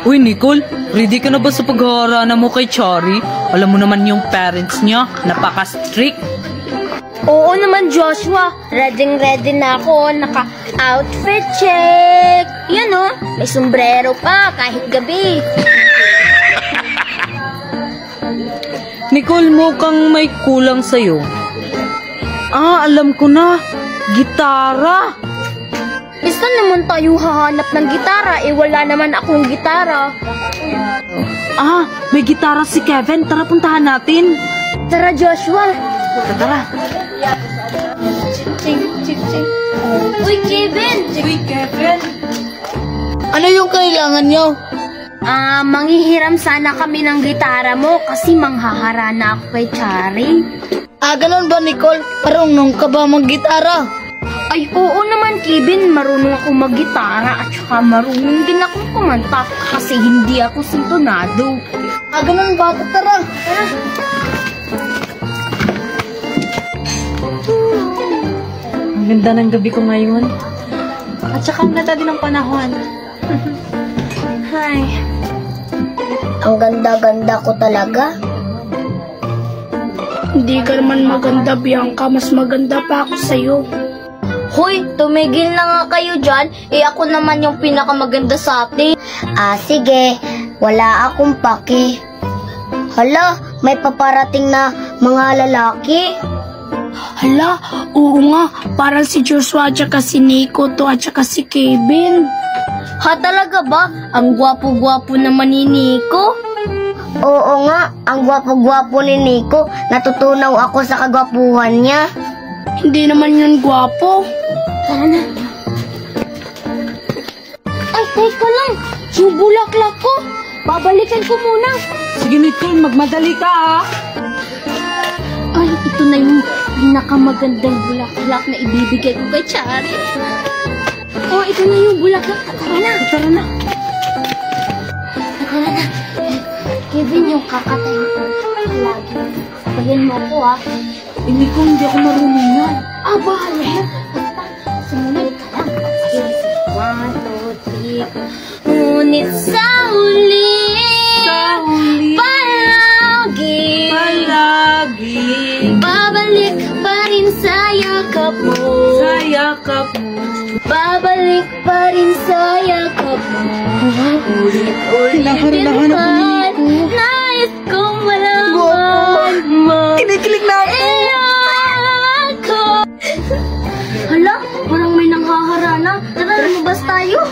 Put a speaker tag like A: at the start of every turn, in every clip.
A: Uy, Nicole, ready ka na ba sa paghaharana mo kay Chari? Alam mo naman yung parents niya, napaka-strict.
B: Oo naman, Joshua. Ready na ako. Naka-outfit check. Yan o, may sombrero pa kahit gabi.
A: Nicole, mukhang may kulang sa'yo. Alam ko na. Gitara.
B: Basta naman tayo hahanap ng gitara, wala naman akong gitara.
A: May gitara si Kevin. Tara, puntahan natin.
B: Tara, Joshua.
A: Tara.
B: Uy, Kevin!
C: Ano yung kailangan nyo?
B: Manghihiram sana kami ng gitara mo kasi manghaharana ako kay Chari.
C: Ganun ba, Nicole? Marunong ka ba mag-gitara?
B: Ay, oo naman, Kevin. Marunong ako mag-gitara at saka marunong din akong kumanta kasi hindi ako sintonado.
C: Ganun ba? Tara!
A: Ang ganda ng gabi ko ngayon. At saka ang ganda din ng panahon. Hi.
B: Ang ganda-ganda ko talaga.
C: Hindi ka naman maganda, Bianca. Mas maganda pa ako sa'yo.
B: Hoy, tumigil na nga kayo dyan. Ako naman yung pinakamaganda sa atin. Sige. Wala akong paki. Hala, may paparating na mga lalaki.
C: Hala, oo nga. Parang si Joshua at saka si Nico to at saka si Kevin.
B: Talaga ba? Ang gwapo-gwapo naman ni Nico. Oo nga, ang gwapo-gwapo ni Nico. Natutunaw ako sa kagwapuhan niya.
C: Hindi naman yun gwapo.
B: Tara na. Ay, teka lang. Yung bulaklak ko. Babalikan ko muna.
A: Sige, Nicole, magmadali ka, ha?
B: Ay, ito na yung pinakamagandang bulaklak na ibibigay ko kay Chari. Ito na yung bulaklak. Tara na.
A: Tara na.
B: Kevin, yung kakatayin ko lagi. Sabayan mo ako, ha?
A: Nicole, hindi ako marunong yan.
B: Bahala yan. Basta, sumunod ka lang. Sige, 1, 2, 3. Ngunit sa huli, palagi, babalik pa rin sa yakap mo. Babalik pa rin sa yakap mo. Ulit-ulit naman, nais kong malaman mo.
A: Kinikilig na ako.
B: Hala, parang may nanghaharana. Tara, lumabas tayo.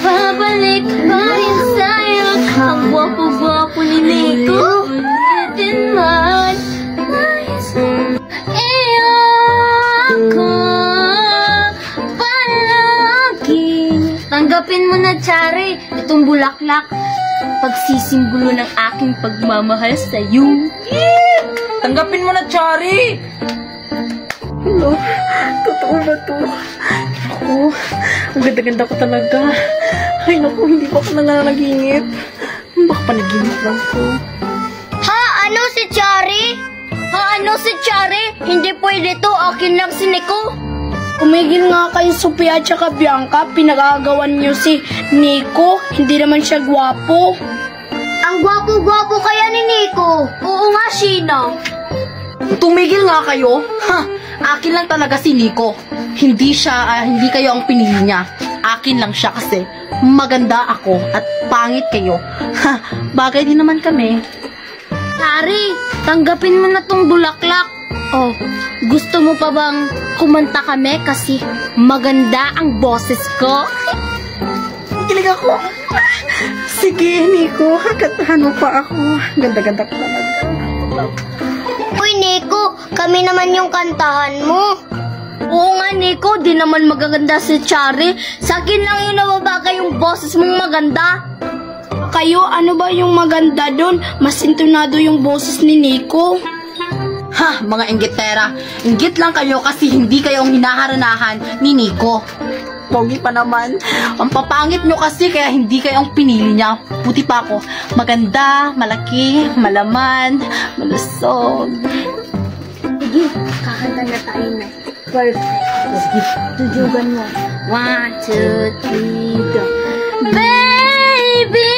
B: Babalik pa rin sa'yo. Ang gwapo-gwapo ni Nico. Ulitin man. Ako palagi. Tanggapin mo na, Chari, itong bulaklak. Pagsisimbolo ng aking pagmamahal sa'yo.
A: Tanggapin mo na, Chari. Hello, totoo ba to? Ako, ang ganda-ganda ko talaga. Ay, naku, hindi pa ako nananaginip. Baka panaginip lang ko.
B: Ano si Chari? Hindi pwede to. Akin lang si Nico.
C: Umigil nga kayo, Sophia at saka Bianca. Pinagagawan niyo si Nico. Hindi naman siya gwapo.
B: Ang gwapo-gwapo kaya ni Nico. Oo nga, Sheena.
D: Tumigil nga kayo. Akin lang talaga si Nico. Hindi kayo ang pinili niya. Akin lang siya kasi maganda ako at pangit kayo. Bagay din naman kami.
B: Chari, tanggapin mo na tong bulaklak. Gusto mo pa bang kumanta kami kasi maganda ang boses ko?
A: Kilig ako. Sige, Nico, kantahan mo pa ako. Ganda-ganda ko talaga.
B: Uy, Nico, kami naman yung kantahan mo. Oo nga, Nico, di naman magaganda si Chari. Sa akin lang yung nababagay yung boses mong maganda.
C: Kayo, ano ba yung maganda doon? Mas intonado yung boses ni Nico.
D: Mga inggitera. Inggit lang kayo kasi hindi kayo ang hinaharanahan ni Nico. Pogi pa naman. Ang papangit nyo kasi kaya hindi kayo ang pinili niya. Buti pa ako. Maganda, malaki, malaman, malusog.
B: Sige, kakanta na tayo na. Perfect. Sige, tujugan mo. 1, 2, 3, go. Baby,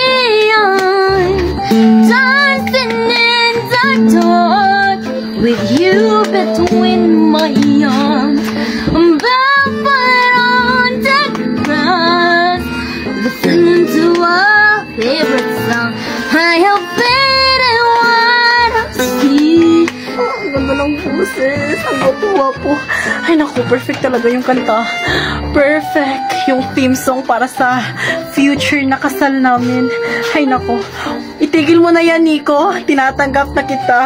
B: I'm dancing in the dark with you between my arms. I'm barefoot on the grass, listening to our favorite song. I have been in what I see.
A: Ang ganda ng boses. Ang guwapo. Ay naku, perfect talaga yung kanta. Perfect yung theme song para sa future na kasal namin. Ay naku, itigil mo na yan, Nico. Tinatanggap na kita.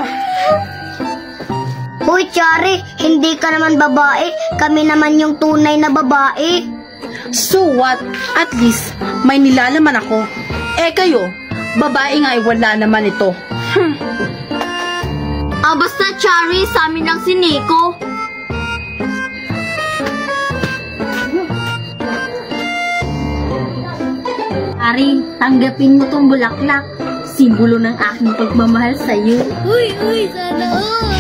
B: Hoy, Chari, hindi ka naman babae. Kami naman yung tunay na babae.
D: So what? At least, may nilalaman ako. Eh kayo, babae nga wala naman ito.
B: Basta Chari, sa amin lang si Nico. Chari, tanggapin mo tong bulaklak. Simbolo ng aking pagmamahal sa'yo. Uy, sana all.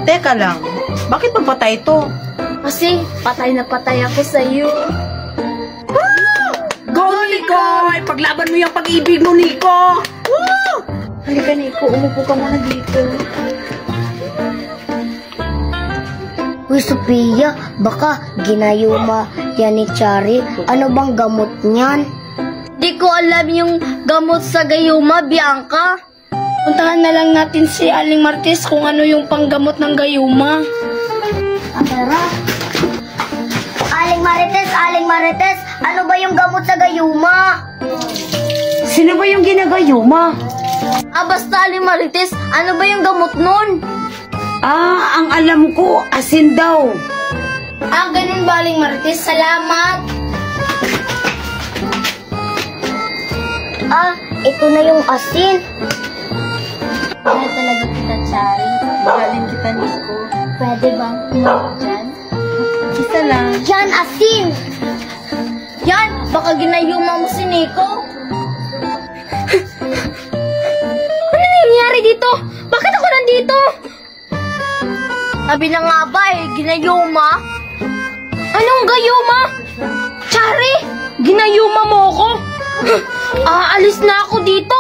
D: Teka lang, bakit magpatay ito?
B: Kasi patay na patay ako sa'yo.
D: Go, Nico! Paglaban mo yung pag-ibig mo, Nico! Woo!
A: Halika, Nico. Umupo ka muna dito.
B: Uy, Sophia, baka ginayuma yan ni Chari. Ano bang gamot niyan? Di ko alam yung gamot sa gayuma, Bianca.
C: Puntahan na lang natin si Aling Martes kung ano yung panggamot ng gayuma.
B: Tara. Aling Marites, ano ba yung gamot sa gayuma?
C: Sino ba yung ginagayuma?
B: Basta Aling Marites, ano ba yung gamot nun?
C: Ang alam ko, asin daw.
B: Ganun ba Aling Marites? Salamat. Ito na yung asin. Mahal talaga kita, Chari.
A: Magaling kita, Nico.
B: Pwede bang kumawag dyan?
A: Isa lang.
B: Yan, asin! Yan! Baka ginayuma mo si Nico. Ano nangyari dito? Bakit ako nandito? Sabi na nga ba ginayuma? Anong gayuma? Chari! Ginayuma mo ako? Aalis na ako dito.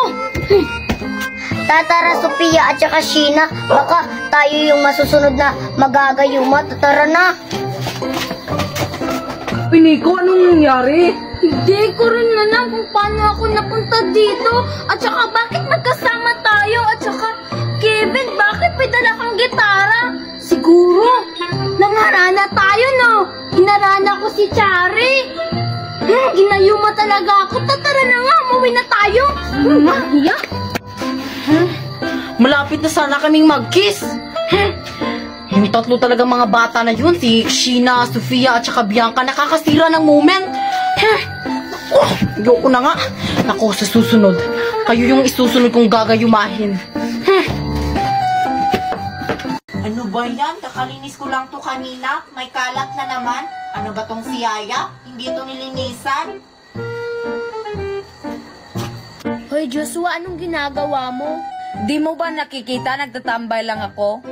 B: Tatara, Sophia at saka Sheena. Baka tayo yung masusunod na magagayuma. Tatara na.
A: Nico, anong nangyari?
B: Hindi ko rin alam kung paano ako napunta dito. At saka bakit magkasama tayo. At saka, Kevin, bakit may dala kang gitara? Siguro, nangarana tayo, no? Hinarana ko si Chari. Ginayuma talaga ako. Tatara na nga, umuwi na tayo. Mahiya.
D: Malapit na sana kaming mag-kiss. Yung tatlo talaga mga bata na yun, si Sheena, Sophia, at saka Bianca, nakakasira ng moment. Ayoko na nga. Naku, sa susunod, kayo yung isusunod kong gagayumahin. Ano ba yan? Kakalinis ko lang to kanina. May kalat na naman. Ano ba tong si Yaya? Hindi to nilinisan.
B: Hoy, Joshua, anong ginagawa mo?
E: Di mo ba nakikita nagtatambay lang ako?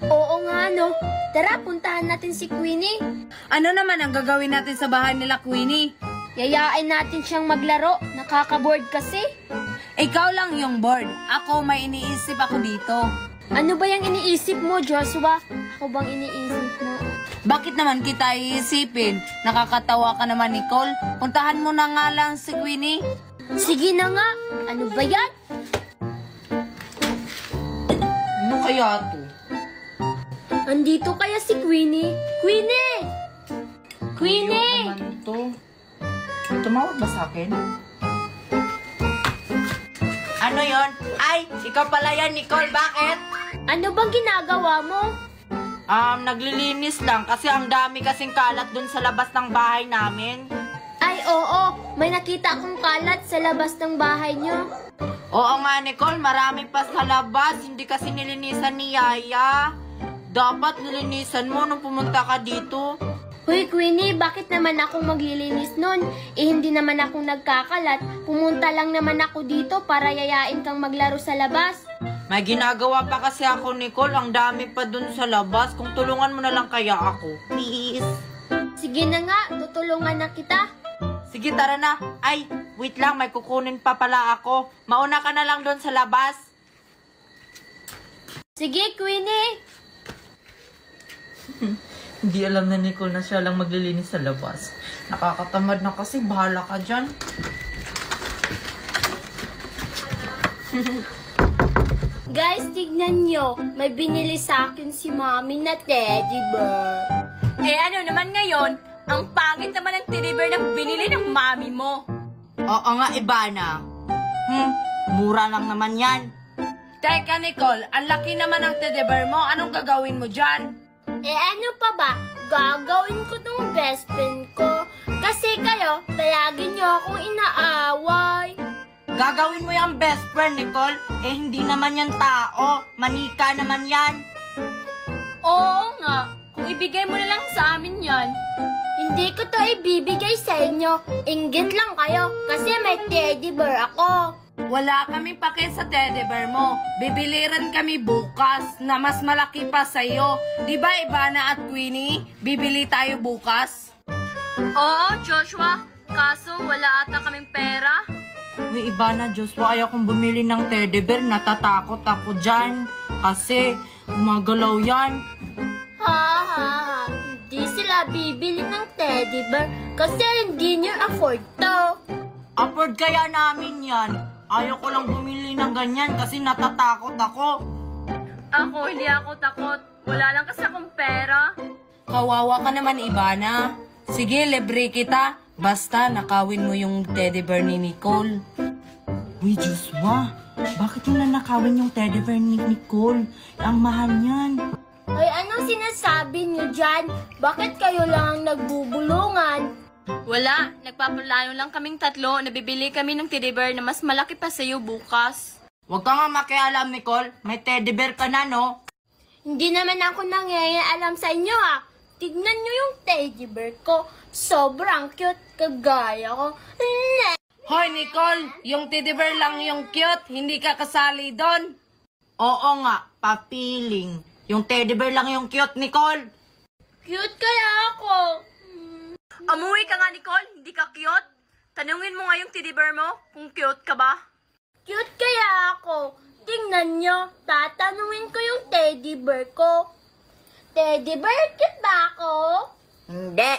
B: Oo nga, no? Tara, puntahan natin si Queenie.
E: Ano naman ang gagawin natin sa bahay nila, Queenie?
B: Yayain natin siyang maglaro. Nakaka-board kasi.
E: Ikaw lang yung bored. Ako may iniisip ako dito.
B: Ano ba yung iniisip mo, Joshua? Ako bang iniisip mo?
E: Bakit naman kita iisipin? Nakakatawa ka naman, Nicole. Puntahan mo na nga lang si Queenie.
B: Sige na nga. Ano ba yan?
D: Ano kaya to?
B: Andito kaya si Queenie? Queenie! Queenie!
D: Ayoko naman to. Tumawag ba sa akin? Ano yon? Ay, ikaw pala yan, Nicole. Bakit?
B: Ano bang ginagawa mo?
D: Naglilinis lang kasi ang dami kasing kalat dun sa labas ng bahay namin.
B: Ay, oo. May nakita akong kalat sa labas ng bahay niyo.
D: Oo nga, Nicole, marami pa sa labas. Hindi kasi nilinisan ni Yaya. Dapat nilinisan mo nung pumunta ka dito.
B: Hoy, Queenie, bakit naman akong maglilinis nun? Hindi naman akong nagkakalat. Pumunta lang naman ako dito para yayain kang maglaro sa labas.
D: May ginagawa pa kasi ako, Nicole. Ang dami pa dun sa labas. Kung tulungan mo na lang kaya ako. Please.
B: Sige na nga, tutulungan na kita.
E: Sige, tara na. Ay, wait lang, may kukunin pa pala ako. Mauna ka na lang doon sa labas.
B: Sige, Queenie.
E: Hindi alam na Nicole na siya lang maglilinis sa labas. Nakakatamad na kasi, bahala ka dyan.
B: Guys, tignan nyo. May binili sa akin si Mommy na teddy bear.
A: Eh ano naman ngayon? Ang pangit naman ng teddy bear na binili ng mami mo.
E: Oo nga, Ibana. Mura lang naman yan.
A: Teka, Nicole, ang laki naman ng teddy bear mo. Anong gagawin mo dyan?
B: Eh ano pa ba? Gagawin ko tong best friend ko. Kasi kayo, tayagin nyo akong inaaway.
E: Gagawin mo yung best friend, Nicole. Eh, hindi naman yan tao. Manika naman yan.
A: Oo nga. Kung ibigay mo na lang sa amin yan.
B: Hindi ko to ibibigay sa inyo. Inggit lang kayo kasi may teddy bear ako.
A: Wala kaming pake sa teddy bear mo. Bibiliran kami bukas na mas malaki pa sa'yo. Di ba, Ibana at Queenie? Bibili tayo bukas? Oo, Joshua. Kaso wala ata kaming pera.
E: Uy, Ibana, Joshua, ayaw kong bumili ng teddy bear. Natatakot ako dyan. Kasi, gumagalaw yan.
B: Ha. Hindi sila bibili ng teddy bear kasi hindi nyo afford to.
E: Afford kaya namin yan. Ayaw ko lang bumili ng ganyan kasi natatakot ako.
A: Ako, hindi ako takot. Wala lang kasi akong pera. Kawawa ka naman, Ibana. Sige, libre kita. Basta nakawin mo yung teddy bear ni Nicole.
E: Uy, Joshua, bakit mo nanakawin yung teddy bear ni Nicole? Ang mahal niyan.
B: Ay, anong sinasabi nyo dyan? Bakit kayo lang ang nagbubulungan?
A: Wala. Nagpapalayo lang kaming tatlo. Nabibili kami ng teddy bear na mas malaki pa sa'yo bukas.
E: Huwag ka nga makialam, Nicole. May teddy bear ka na, no?
B: Hindi naman ako nangyayaalam sa inyo Tignan nyo yung teddy bear ko. Sobrang cute, kagaya ko.
A: Hoy, Nicole! Yung teddy bear lang yung cute. Hindi ka kasali doon.
E: Oo nga, papiling. Yung teddy bear lang yung cute, Nicole.
B: Cute kaya ako.
A: Amuwi ka nga, Nicole. Hindi ka cute. Tanungin mo nga yung teddy bear mo kung cute ka ba.
B: Cute kaya ako. Tingnan nyo, tatanungin ko yung teddy bear ko. Teddy bear, cute ba ako?
E: Hindi.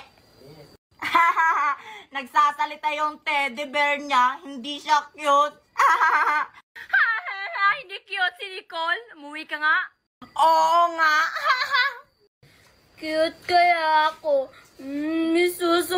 E: Nagsasalita yung teddy bear niya. Hindi siya cute.
A: Hindi cute si Nicole. Amuwi ka nga.
E: Oo nga.
B: Cute kaya ako. May suso